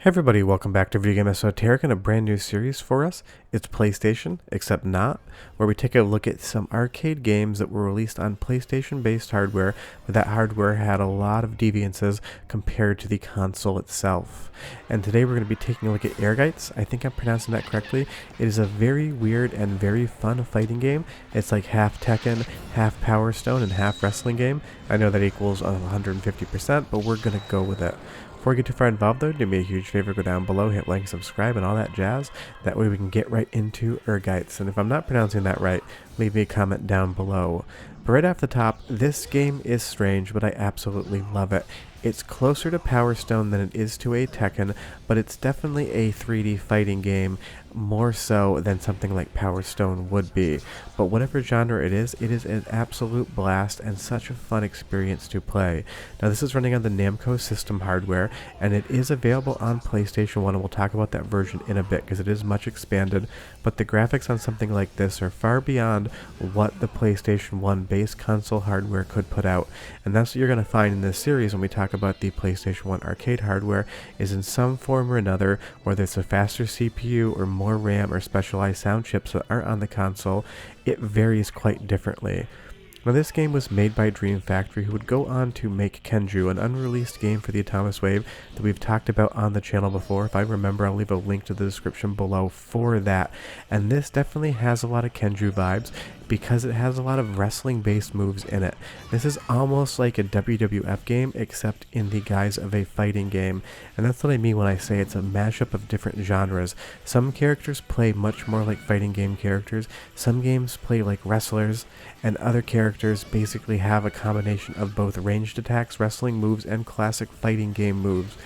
Hey everybody, welcome back to Video Game Esoteric and a brand new series for us. It's PlayStation, except not, where we take a look at some arcade games that were released on PlayStation-based hardware, but that hardware had a lot of deviances compared to the console itself. And today we're going to be taking a look at Ehrgeiz. I think I'm pronouncing that correctly. It is a very weird and very fun fighting game. It's like half Tekken, half Power Stone, and half wrestling game. I know that equals 150%, but we're going to go with it. Before we get too far involved though, do me a huge favor, go down below, hit like, subscribe, and all that jazz. That way we can get right into Ehrgeiz. And if I'm not pronouncing that right, leave me a comment down below. But right off the top, this game is strange, but I absolutely love it. It's closer to Power Stone than it is to a Tekken, but it's definitely a 3D fighting game, more so than something like Power Stone would be. But whatever genre it is an absolute blast and such a fun experience to play. Now this is running on the Namco System hardware, and it is available on PlayStation 1, and we'll talk about that version in a bit because it is much expanded, but the graphics on something like this are far beyond what the PlayStation 1 base console hardware could put out. And that's what you're going to find in this series when we talk about the PlayStation 1 arcade hardware, is in some form or another, whether it's a faster CPU or more RAM or specialized sound chips that aren't on the console, it varies quite differently. Now this game was made by Dream Factory, who would go on to make Kenju, an unreleased game for the Atomic Wave that we've talked about on the channel before. If I remember, I'll leave a link to the description below for that. And this definitely has a lot of Kenju vibes because it has a lot of wrestling-based moves in it. This is almost like a WWF game, except in the guise of a fighting game. And that's what I mean when I say it's a mashup of different genres. Some characters play much more like fighting game characters, some games play like wrestlers, and other characters basically have a combination of both ranged attacks, wrestling moves, and classic fighting game moves.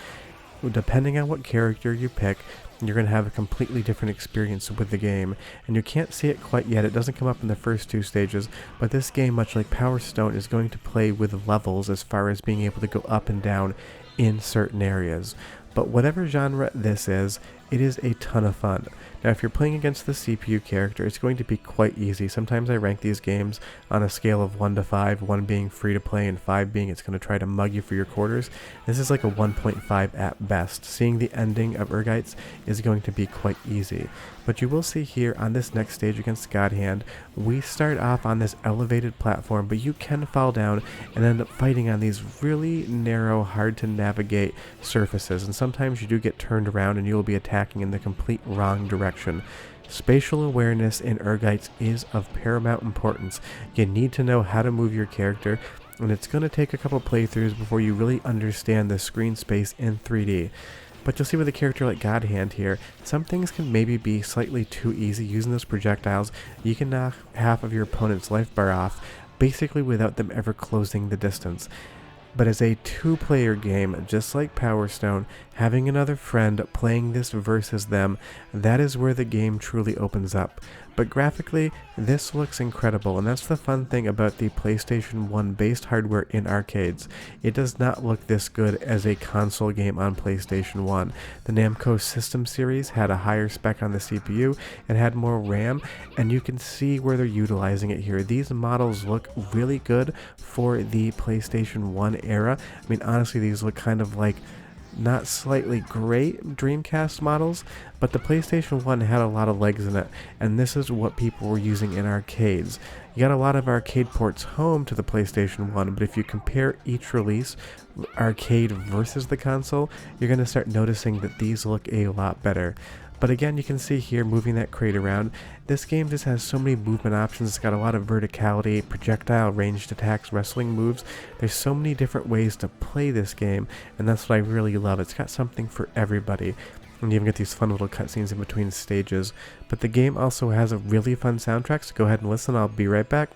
Depending on what character you pick, you're going to have a completely different experience with the game, and you can't see it quite yet. It doesn't come up in the first two stages, but this game, much like Power Stone, is going to play with levels as far as being able to go up and down in certain areas. But whatever genre this is, it is a ton of fun. Now if you're playing against the CPU character, it's going to be quite easy. Sometimes I rank these games on a scale of 1 to 5, 1 being free to play and 5 being it's going to try to mug you for your quarters. This is like a 1.5 at best. Seeing the ending of Ehrgeiz is going to be quite easy. But you will see here on this next stage against Godhand, we start off on this elevated platform, but you can fall down and end up fighting on these really narrow, hard to navigate surfaces, and sometimes you do get turned around and you will be attacking in the complete wrong direction. Spatial awareness in Ehrgeiz is of paramount importance. You need to know how to move your character, and it's going to take a couple playthroughs before you really understand the screen space in 3D. But you'll see with a character like Godhand here, some things can maybe be slightly too easy. Using those projectiles, you can knock half of your opponent's life bar off, basically without them ever closing the distance. But as a two-player game, just like Power Stone, having another friend playing this versus them, that is where the game truly opens up. But graphically, this looks incredible, and that's the fun thing about the PlayStation 1 based hardware in arcades. It does not look this good as a console game on PlayStation 1. The Namco System series had a higher spec on the CPU and had more RAM, and you can see where they're utilizing it here. These models look really good for the PlayStation 1 era. I mean, honestly, these look kind of like not slightly great Dreamcast models, but the PlayStation 1 had a lot of legs in it, and this is what people were using in arcades. You got a lot of arcade ports home to the PlayStation 1, but if you compare each release, arcade versus the console, you're going to start noticing that these look a lot better. But again, you can see here, moving that crate around, this game just has so many movement options. It's got a lot of verticality, projectile, ranged attacks, wrestling moves. There's so many different ways to play this game, and that's what I really love. It's got something for everybody. And you even get these fun little cutscenes in between stages. But the game also has a really fun soundtrack, so go ahead and listen. I'll be right back.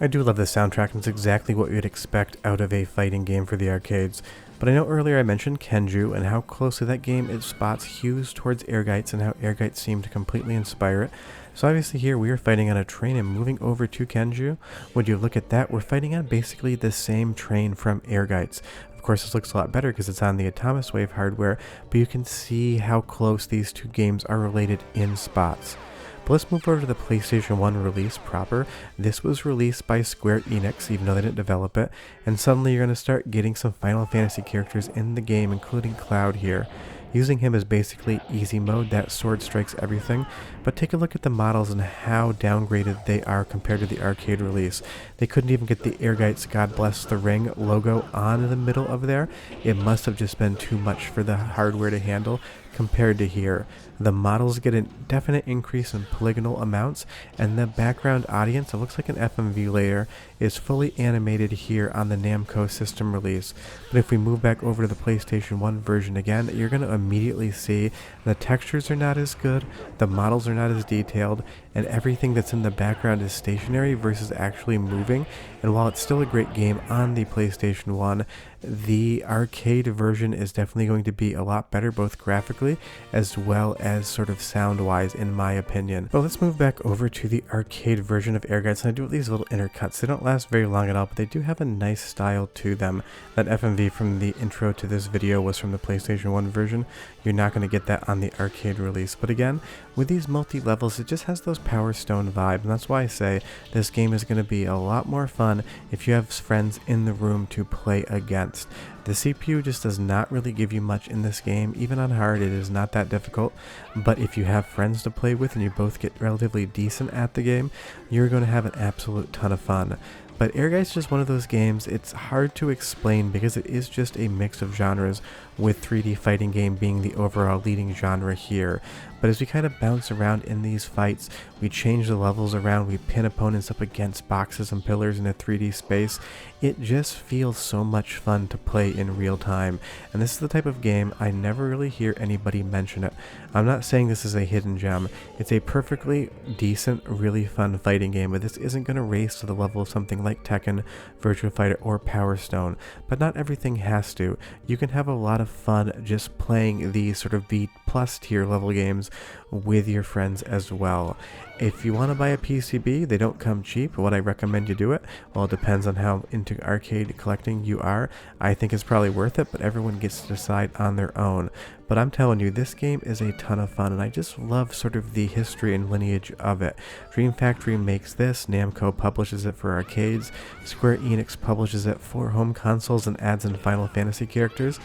I do love the soundtrack, and it's exactly what you'd expect out of a fighting game for the arcades. But I know earlier I mentioned Kenju and how closely that game it spots hues towards Ehrgeiz and how Ehrgeiz seemed to completely inspire it. So obviously here we are fighting on a train and moving over to Kenju. When you look at that, we're fighting on basically the same train from Ehrgeiz. Of course, this looks a lot better because it's on the Atomic Wave hardware, but you can see how close these two games are related in spots. But let's move over to the PlayStation 1 release proper. This was released by Square Enix, even though they didn't develop it, and suddenly you're going to start getting some Final Fantasy characters in the game, including Cloud here. Using him is basically easy mode, that sword strikes everything, but take a look at the models and how downgraded they are compared to the arcade release. They couldn't even get the Ehrgeiz God Bless the Ring logo on the middle of there. It must have just been too much for the hardware to handle compared to here. The models get a definite increase in polygonal amounts, and the background audience, it looks like an FMV layer, is fully animated here on the Namco System release. But if we move back over to the PlayStation 1 version again, you're going to immediately see the textures are not as good, the models are not as detailed, and everything that's in the background is stationary versus actually moving. And while it's still a great game on the PlayStation 1, the arcade version is definitely going to be a lot better, both graphically as well as sort of sound-wise, in my opinion. But let's move back over to the arcade version of Ehrgeiz, and I do these little intercuts. They don't last very long at all, but they do have a nice style to them. That FMV from the intro to this video was from the PlayStation 1 version. You're not going to get that on the arcade release. But again, with these multi-levels, it just has those Power Stone vibes, and that's why I say this game is going to be a lot more fun if you have friends in the room to play against. The CPU just does not really give you much in this game. Even on hard, it is not that difficult, but if you have friends to play with and you both get relatively decent at the game, you're going to have an absolute ton of fun. But Ehrgeiz is just one of those games, it's hard to explain because it is just a mix of genres, with 3D fighting game being the overall leading genre here. But as we kind of bounce around in these fights, we change the levels around, we pin opponents up against boxes and pillars in a 3D space, it just feels so much fun to play in real time. And this is the type of game I never really hear anybody mention it. I'm not saying this is a hidden gem, it's a perfectly decent, really fun fighting game, but this isn't going to race to the level of something like Tekken, Virtua Fighter, or Power Stone. But not everything has to. You can have a lot of fun just playing these sort of B+ tier level games with your friends as well. If you want to buy a PCB, they don't come cheap. Would I recommend you do it? Well, it depends on how into arcade collecting you are. I think it's probably worth it, but everyone gets to decide on their own. But I'm telling you, this game is a ton of fun, and I just love sort of the history and lineage of it. Dream Factory makes this, Namco publishes it for arcades, Square Enix publishes it for home consoles and adds in Final Fantasy characters,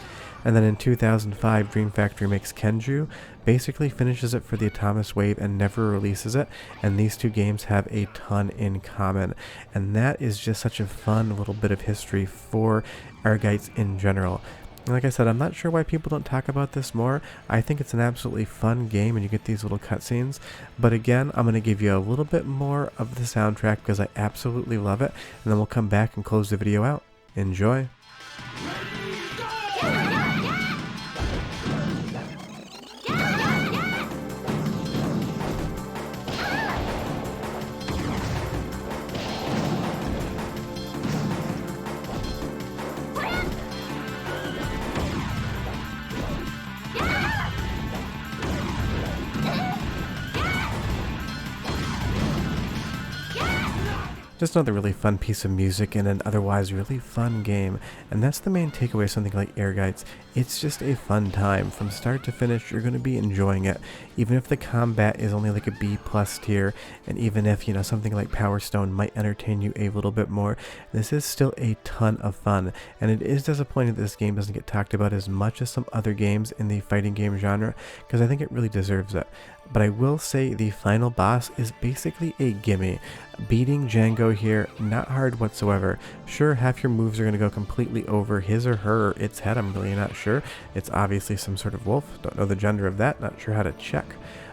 and then in 2005 Dream Factory makes Kenju, basically finishes it for the Atomic Wave and never releases it, and these two games have a ton in common, and that is just such a fun little bit of history for Ehrgeiz in general. Like I said, I'm not sure why people don't talk about this more. I think it's an absolutely fun game and you get these little cutscenes. But again, I'm going to give you a little bit more of the soundtrack because I absolutely love it. And then we'll come back and close the video out. Enjoy! Just another really fun piece of music in an otherwise really fun game, and that's the main takeaway of something like Ehrgeiz. It's just a fun time. From start to finish, you're going to be enjoying it, even if the combat is only like a B+ tier, and even if, something like Power Stone might entertain you a little bit more, this is still a ton of fun, and it is disappointing that this game doesn't get talked about as much as some other games in the fighting game genre, because I think it really deserves it. But I will say the final boss is basically a gimme. Beating Django here, not hard whatsoever. Sure, half your moves are going to go completely over his or her or its head, I'm really not sure. It's obviously some sort of wolf, don't know the gender of that, not sure how to check.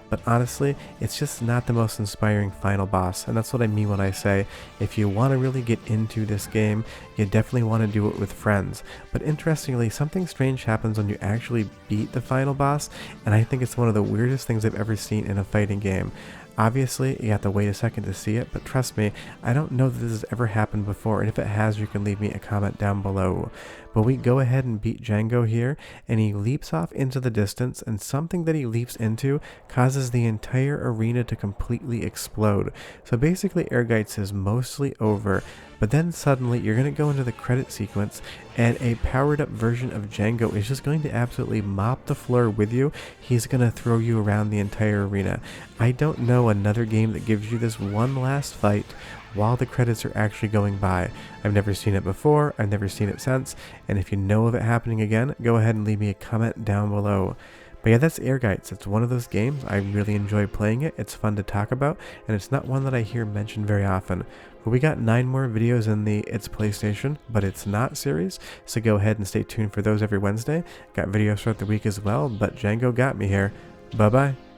But honestly, it's just not the most inspiring final boss, and that's what I mean when I say if you want to really get into this game, you definitely want to do it with friends. But interestingly, something strange happens when you actually beat the final boss, and I think it's one of the weirdest things I've ever seen in a fighting game. Obviously, you have to wait a second to see it, but trust me, I don't know that this has ever happened before, and if it has, you can leave me a comment down below. But we go ahead and beat Django here, and he leaps off into the distance, and something that he leaps into causes the entire arena to completely explode. So basically, Ehrgeiz is mostly over, but then suddenly you're going to go into the credit sequence, and a powered up version of Django is just going to absolutely mop the floor with you. He's going to throw you around the entire arena. I don't know another game that gives you this one last fight while the credits are actually going by. I've never seen it before, I've never seen it since, and if you know of it happening again, go ahead and leave me a comment down below. But yeah, that's Ehrgeiz. It's one of those games, I really enjoy playing it, it's fun to talk about, and it's not one that I hear mentioned very often. But we got 9 more videos in the It's PlayStation, but It's Not series, so go ahead and stay tuned for those every Wednesday. Got videos throughout the week as well, but Django got me here. Bye bye.